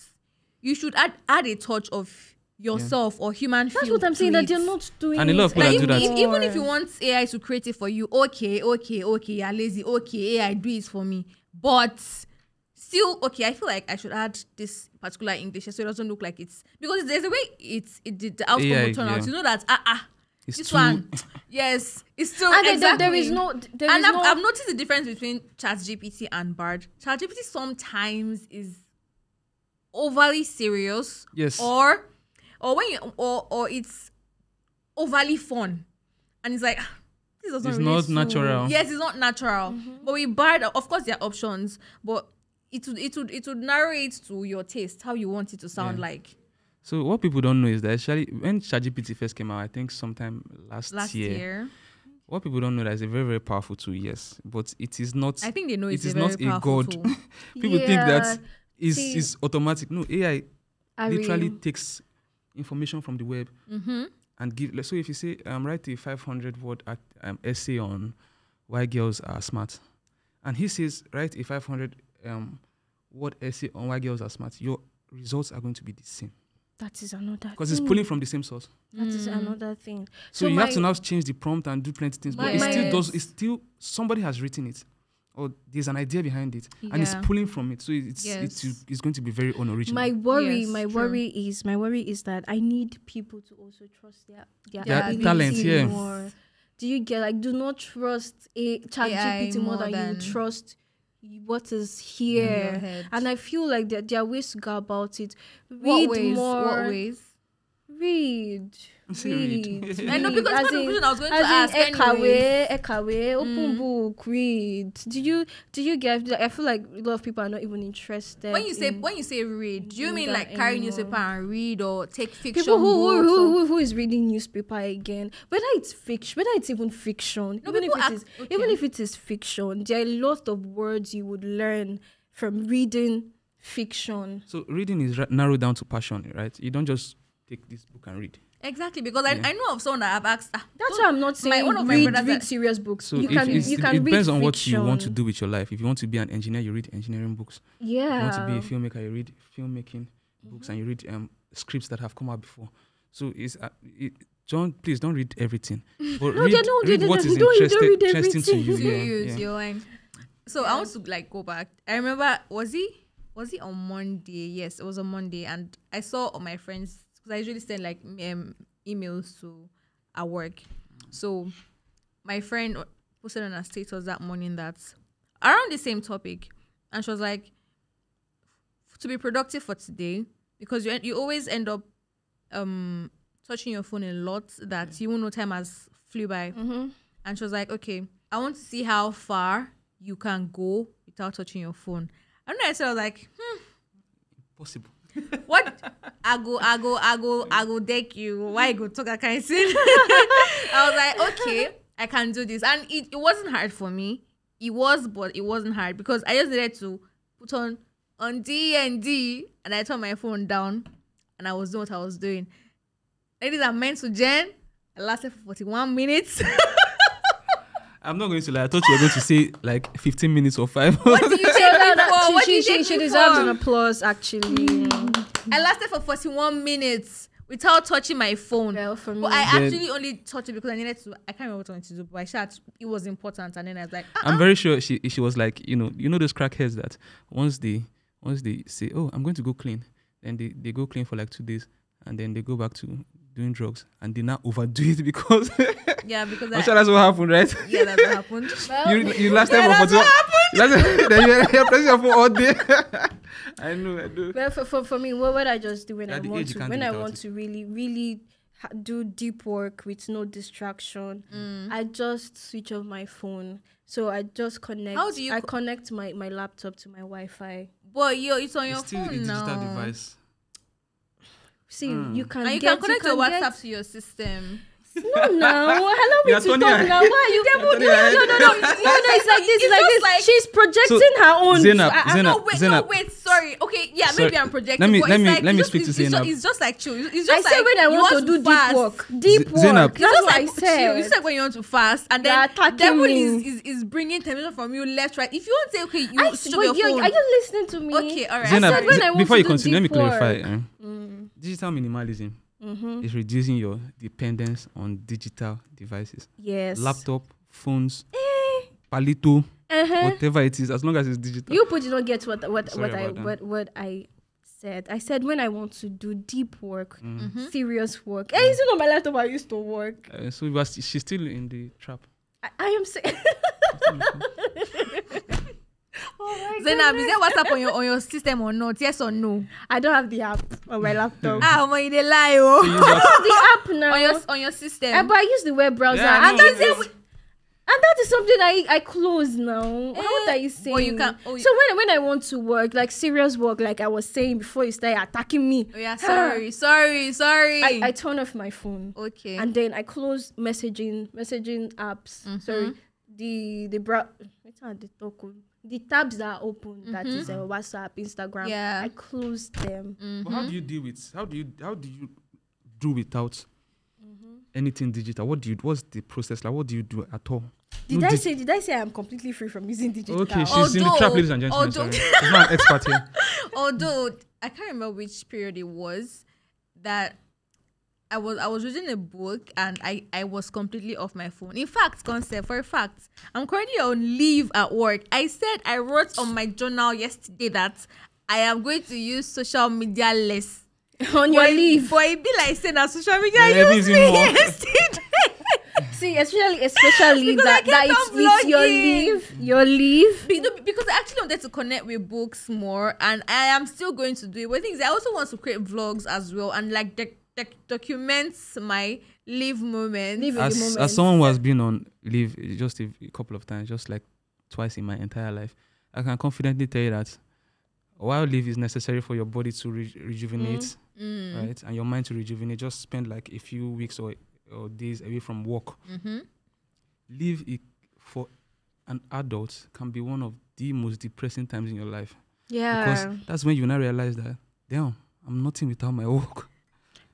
you should add a touch of yourself or human feel. That's what I'm saying, that you're not doing and a lot of people do that. Even if you want AI to create it for you, okay, you're lazy, okay, AI do it for me. But still, okay, I feel like I should add this particular English so it doesn't look like it's... Because there's a way the outcome will turn out. You know that, it's this too, one, yes, it's still... And exactly. there is no... I've noticed the difference between ChatGPT and Bard. ChatGPT sometimes is overly serious, yes, or it's overly fun, and it's like this doesn't. It's really not natural. Yes, it's not natural. But with Bard, of course, there are options, but it would narrow it to your taste, how you want it to sound like. So what people don't know is that actually when ChatGPT first came out, I think sometime last year. What people don't know that it's a very, very powerful tool, yes, but it is not. I think they know it is not a god. People think that is automatic. No, AI literally takes information from the web and give. So if you say write a 500-word essay on why girls are smart, and he says write a 500-word essay on why girls are smart, your results are going to be the same. That is another thing. Because it's pulling from the same source. That is another thing. So you have to now change the prompt and do plenty things. But it's still somebody has written it. Or there's an idea behind it, and it's pulling from it, so it's going to be very unoriginal. My worry is that I need people to also trust their talent. More. Do you get do not trust a ChatGPT more than you trust what is here? And I feel like there are ways to go about it. Read more. What ways? Read. I know, because one reason I was going to ask Ekawe, open book, read. Do you get? I feel like a lot of people are not even interested. When you say read, do you mean like carry newspaper and read, or take fiction? People who is reading newspaper again? Whether it's fiction, whether it's even fiction, even if it is fiction, there are a lot of words you would learn from reading fiction. So reading is narrowed down to passion, right? You don't just take this book and read. Exactly, because I know of someone that I've asked. That's why I'm not saying read serious books. So you can read it depends on fiction. what you want to do with your life. If you want to be an engineer, you read engineering books. Yeah. If you want to be a filmmaker, you read filmmaking books, and you read scripts that have come out before. So John, please don't read everything. But read what is interesting to you. So I want to go back. I remember was he on Monday? Yes, it was on Monday, and I saw all my friends. I usually send emails to our work. So my friend posted on her status that morning that around the same topic, and she was like, to be productive for today, because you always end up touching your phone a lot that you won't know time has flew by. And she was like, okay, I want to see how far you can go without touching your phone. And then I was like, possible. What? I go deck you. Why go talk that kind of thing? I was like, okay, I can do this. And it wasn't hard for me. It was, but it wasn't hard because I just needed to put on D&D and I turned my phone down and I was doing what I was doing. Ladies and men, to Jen, I lasted for 41 minutes. I'm not going to lie. I thought you were going to say 15 minutes or 5. What did you take me for? She deserves an applause, actually. I lasted for 41 minutes without touching my phone. Well, for me, But I actually only touched it because I needed to. I can't remember what I wanted to do, but it was important, and then I was like, I'm very sure she was like, you know those crackheads that once they say, oh, I'm going to go clean, then they go clean for like 2 days, and then they go back to doing drugs, and they now overdo it because because I'm sure that's what happened, right? Yeah, that's what happened. well, you last time that's what happened. Then you're pressing your phone all day. I know. well, for me, what I just do when At I the want age, you to can't when do I without want it. to really do deep work with no distraction, I just switch off my phone. So I just connect. How do you connect my laptop to my Wi-Fi. But it's on your It's still a phone digital now. device. See, you can And you get, can connect your get- WhatsApp to your system. No, allow me You're to turning talk her- now. Why are you? You're turning No, her no, head. no, no. It's like this. It's It's like just this. like- She's projecting her own. Zainab, No, wait, sorry. Okay, yeah, Sorry. maybe I'm projecting. Let me- but let it's me- like, let me it's speak just- to it's just- Zainab. It's just like chill. It's I just said like when I you want to do fast. deep work. Deep work. Zainab. It's That's just what I like chill. said. It's like when you want to fast and You're then attacking devil me. is bringing temptation from you left, right. If you want to say, okay, you I, switch but off your phone. are you listening to me? Okay, all right. Zainab, I said when I want before to you do continue, let me deep work. clarify. Digital minimalism is reducing your dependence on digital devices. Yes. Laptop, phones, palito, Uh-huh. whatever it is, as long as it's digital. You did not get what Sorry about that. what I said. I said when I want to do deep work, Mm-hmm. serious work. Hey, is it on my laptop I used to work? So she's still in the trap. I am saying. Oh my Zainab, is goodness. there WhatsApp on your system or not? Yes or no? I don't have the app on my laptop. Omo, you dey lie, oh. So you use WhatsApp. The app now. on your system. But I use the web browser. Yeah, I and, know. that is something I close now. What are you saying? But you can- so when I want to work, like serious work, like I was saying before you started attacking me, Oh, yeah, sorry. I turn off my phone. Okay. And then I close messaging apps. Sorry, the tabs that are open. That is WhatsApp, Instagram. Yeah. I close them. But how do you deal with? How do you do without anything digital? What's the process like? What do you do at all? Did No I dig- say I'm completely free from using digital? Okay, she's in the trap, ladies and gentlemen. Sorry, she's not an expert here. Although I can't remember which period it was that I was reading a book and I was completely off my phone. In fact, for a fact, I'm currently on leave at work. I wrote on my journal yesterday that I am going to use social media less. On your leave. But it be like saying that social media Yeah, used even me more. yesterday. See, especially Because I that kept it's on your vlogging. leave. Because I actually wanted to connect with books more, and I am still going to do it. But things I also want to create vlogs as well, and like document my live moments. Live in the moment. As someone who has been on leave just a couple of times, just like twice in my entire life, I can confidently tell you that while leave is necessary for your body to rejuvenate, right, and your mind to rejuvenate, just spend like a few weeks or days away from work. Leave for an adult can be one of the most depressing times in your life. Yeah. Because that's when you now realize that, damn, I'm nothing without my work.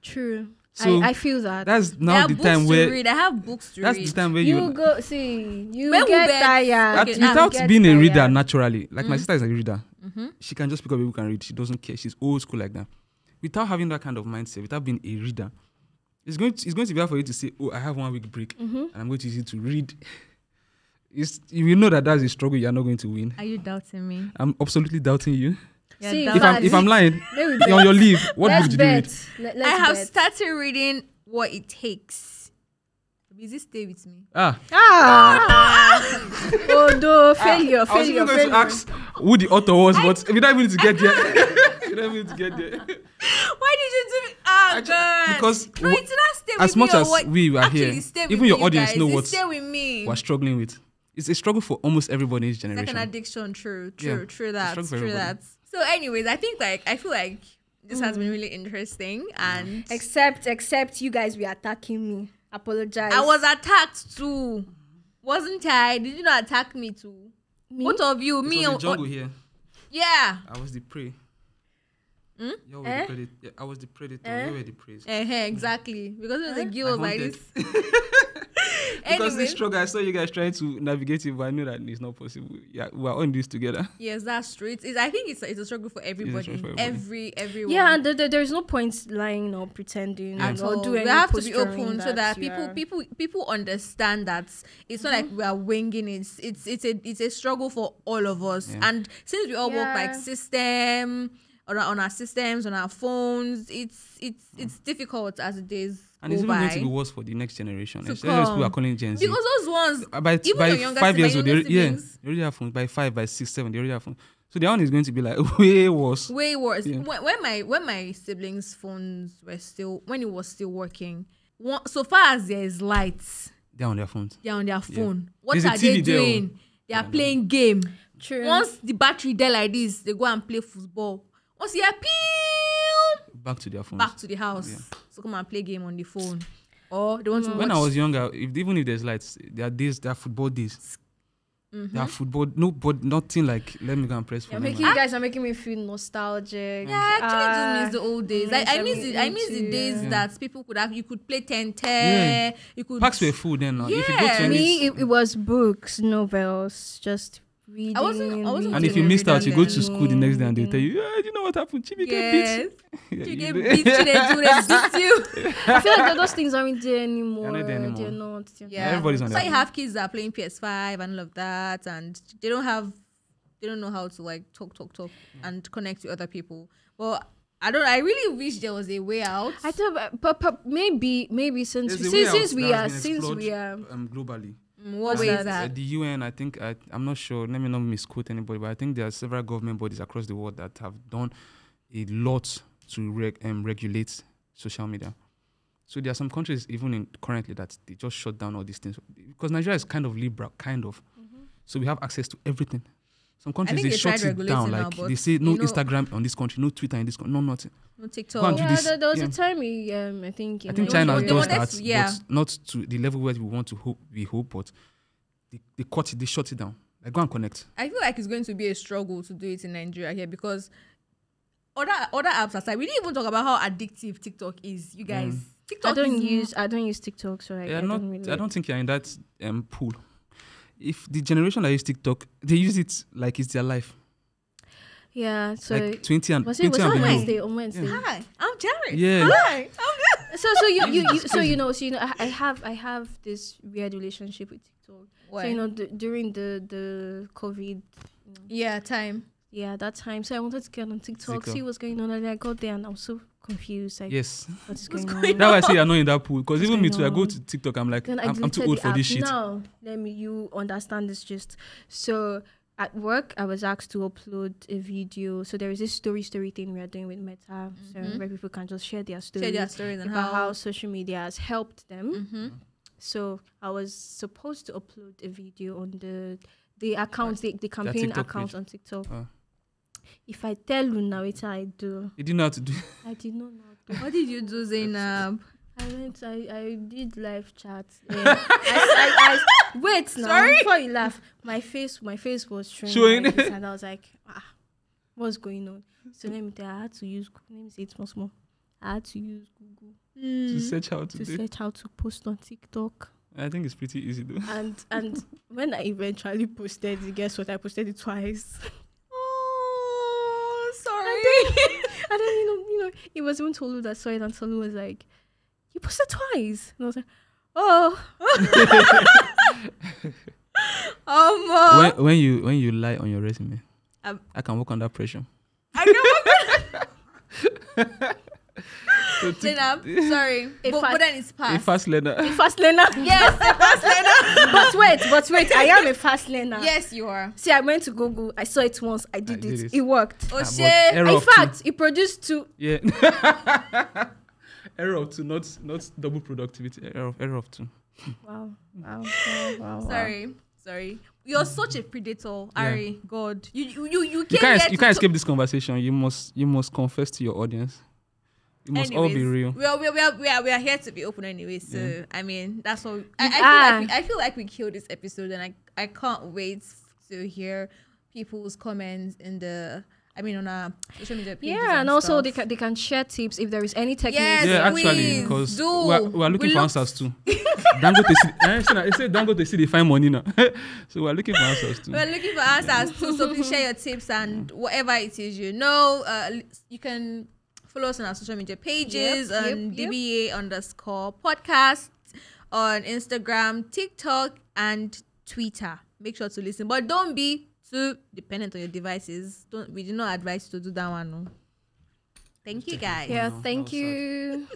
True. So I feel that. That's I now have the books time to where read. I have books to that's read. the time where You you go see. You When we get bet- tired. Okay, without get being a reader tired. naturally, like my sister is a reader. She can just pick up a book and read. She doesn't care. She's old school like that. Without having that kind of mindset, without being a reader, it's going to be hard for you to say, "Oh, I have 1 week break, and I'm going to use it to read." You will know that that's a struggle. You're not going to win. Are you doubting me? I'm absolutely doubting you. You're See, doubting If I'm lying, Let me you're on your leave. What Let's book did you read? bet. I have bet. started reading What It Takes. Busy, stay with me. Although failure. I was even going to ask who the author was, but we don't even need to get there. We don't even need to get there. Why did you do me? Oh, God. Because no, it's not stay with as me much or as what? we were Actually, here, stay with even me, your you audience guys. know They what stay with me. we're struggling with. It's a struggle for almost everybody in this It's like generation. an addiction. True Yeah, that. it's a struggle for True everybody. that. So, anyways, I feel like this has been really interesting, and Except you guys were attacking me. Apologize. I was attacked too, wasn't I? Did you not attack me too? Me? Both of you, It me, was a jungle here. yeah. I was the prey. You were Eh? the predator. Yeah, I was the predator. You were the prey. Exactly, because it was the I guilt like hunted. this. Because Anyway. this struggle, I saw you guys trying to navigate it, but I knew that it's not possible. Yeah, we're all in this together. Yes, that's true. I think it's a struggle for everybody. struggle for everybody. Everyone. Yeah, and there's no point lying or pretending At or all. doing. We have to be open so that people understand that it's not like we are winging it. It's a struggle for all of us. Yeah. And since we all work like system on our systems, on our phones, it's difficult as the days And it's go even going by. to be worse for the next generation. To Especially those people come. are calling Gen Z. Because those ones, by your younger 5 years old, siblings- they already have phones. By 5, by 6, 7, they already have phones. So the one is going to be like way worse. way worse. Yeah. When my siblings' phones were when it was still working, so far as there is lights, They're on their phones. they're on their phone. What There's a are they TV there, doing? They are Yeah, playing game. True. Once the battery there like this, they go and play football. Once you hear pew, Back to their phones. back to the house. Yeah. So come and play game on the phone. Or they want to When watch. I was younger, even if there's lights, there are football days. There are football, nothing like let me go and press for them. You guys are making me feel nostalgic. Yeah, I actually do miss the old days. Like I miss the too, days yeah. that people you could play 10-10. Yeah. You could Packs were full then. Now. If you go Yeah. to any, Me, it was books, novels, just reading. I wasn't and if you missed out, you go to redundant. school the next day and they tell you, yeah, you know what happened? Chibi Yes. get beat. You Yeah, get you beat, they beat you. I feel like those things aren't there anymore. They're not there anymore. They're not. Yeah, Everybody's on so their you phone. have kids that are playing PS5 and all of that, and they don't know how to like talk and connect with other people. But I really wish there was a way out. I don't, but maybe since There's a way out since we that are has been since we explored, are globally. What way is that? The UN, I think, I'm not sure, let me not misquote anybody, but I think there are several government bodies across the world that have done a lot to regulate social media. So there are some countries, even currently, that they just shut down all these things. Because Nigeria is kind of liberal, kind of. So we have access to everything. Some countries, think they they tried shut it down. regulating now, Like, but they say no you know- Instagram on this country, no Twitter in this country, no nothing. No Go and TikTok. do yeah, this. there was Yeah. a time I think I think was- China they does were- that, yeah. but not to the level where we want to hope, but they cut it, they shut it down. Like, go and connect. I feel like it's going to be a struggle to do it in Nigeria here because other apps aside, we didn't even talk about how addictive TikTok is. You guys, TikTok I don't is use TikTok, so I not. don't really. I don't think you're in that pool. If the generation that use TikTok, they use it like it's their life. Yeah, so Like 20 and was it 20 on and below. Wednesday? On Wednesday. Hi, I'm Jared. Yeah. Hi. So I have this weird relationship with TikTok. Why? So during the COVID, Yeah, time. yeah, that time. So I wanted to get on TikTok, see what's going on, and I got there and I was so confused. Like, Yes. what is going going on? That's why I say you're not in that pool. Because What's even me going too, I go on? to TikTok, I'm like, Then I I'm too deleted old the for this app. shit. Now, you understand this gist. So at work, I was asked to upload a video. So there is this story thing we are doing with Meta, so where people can just share their stories, Share their stories and about how how. social media has helped them. Mm-hmm. So I was supposed to upload a video on the account, the campaign TikTok account page. on TikTok. Oh. If I tell you now, what I do, You didn't know how to do. I did not know. What did you do, Zainab? I did live chat. I wait now. Sorry? Before you laugh, my face was Showing. like this, and I was like, what's going on? So let me tell you, I had to use. Let me say it once more. I had to use Google To search how to to do. search how to post on TikTok. I think it's pretty easy though. And when I eventually posted it, guess what? I posted it twice. Oh, sorry. And then it was even Tolu that saw it, and Tolu was like, "You posted twice," and I was like, "Oh." When you lie on your resume, Um, I can work under pressure. I know. Zainab, sorry. But then it's A past. fast learner. Fast learner. Yes, a fast learner. but wait, I am a fast learner. Yes, you are. See, I went to Google. I saw it once. I did it. It worked. Oh, but shit. error In of two. fact, it produced two. Yeah. Error of two, not double productivity. Error of two. Wow. Sorry. You're such a predator, Ari. God, you You came can't here to escape this conversation. You must confess to your audience. You must all be Anyways, real. We are here to be open anyway. So I mean, that's all. I feel like we killed this episode, and I can't wait to hear people's comments in the on our social media pages. Yeah, and also stuff. they can share tips if there is any technique. Yes, Yeah, actually, please because do. we're looking for answers too. Dango to see they find money now. So we're looking for answers too. We're looking for answers too. So please share your tips and whatever it is you know. You can follow us on our social media pages on DBA_podcast on Instagram, TikTok, and Twitter. Make sure to listen, but don't be too dependent on your devices. We do not advise you to do that one. No. Thank you, guys. Yeah, No, thank no, you.